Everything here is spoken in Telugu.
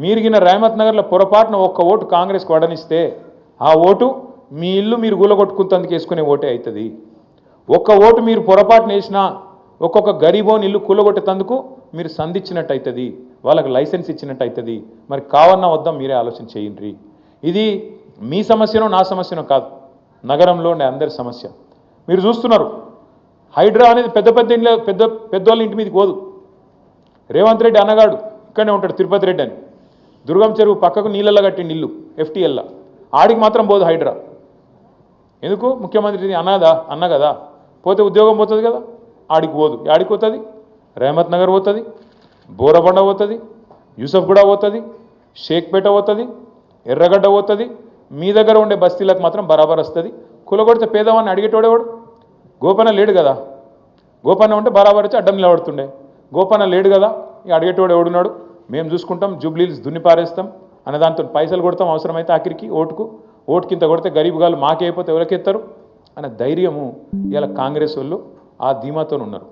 మీరిగిన రేమత్ నగర్లో పొరపాటున ఒక్క ఓటు కాంగ్రెస్కి వడనిస్తే ఆ ఓటు మీ ఇల్లు మీరు గులగొట్టుకుంటందుకు వేసుకునే ఓటే అవుతుంది. ఒక్క ఓటు మీరు పొరపాటున వేసినా ఒక్కొక్క గరీబోని ఇల్లు కూలగొట్టేందుకు మీరు సంధించినట్టు అవుతుంది, వాళ్ళకి లైసెన్స్ ఇచ్చినట్టు అవుతుంది. మరి కావన్నా వద్దాం మీరే ఆలోచన చేయండి. ఇది మీ సమస్యనో నా సమస్యనో కాదు, నగరంలో ఉండే అందరి సమస్య. మీరు చూస్తున్నారు హైడ్రా అనేది పెద్ద పెద్ద ఇంట్లో పెద్దోళ్ళ ఇంటి మీదకి పోదు. రేవంత్ రెడ్డి అన్నగాడు ఇక్కడనే ఉంటాడు, తిరుపతి రెడ్డి అని, దుర్గం చెరువు పక్కకు నీళ్ళల్లో కట్టిండి ఇల్లు FTLలో, ఆడికి మాత్రం పోదు హైడ్రా. ఎందుకు? ముఖ్యమంత్రి అన్న కదా, పోతే ఉద్యోగం పోతుంది కదా, ఆడికి పోదు. ఆడికి పోతుంది, రేమత్ నగర్ పోతుంది, బోరబండ పోతుంది, యూసఫ్గూడ పోతుంది, షేక్పేట పోతుంది, ఎర్రగడ్డ పోతుంది. మీ దగ్గర ఉండే బస్తీలకు మాత్రం బరాబర్ వస్తుంది. కులగొడితే పేదవాడిని అడిగేటోడేవాడు? గోపన్న లేడు కదా, గోపన్న ఉంటే బరాబర్ వచ్చి అడ్డం నిలబడుతుండే. గోపన్న లేడు కదా, ఇక అడిగేటోడు ఎవడున్నాడు? మేము చూసుకుంటాం, జూబ్లీస్ దున్నిపారేస్తాం అనే దాంతో పైసలు కొడతాం, అవసరమైతే ఆఖరికి ఓటుకింత కొడితే గరీబ్ గాలు మాకే అయిపోతే ఎవరికెత్తారు అనే ధైర్యము ఇలా కాంగ్రెస్ వాళ్ళు ఆ ధీమాతో ఉన్నారు.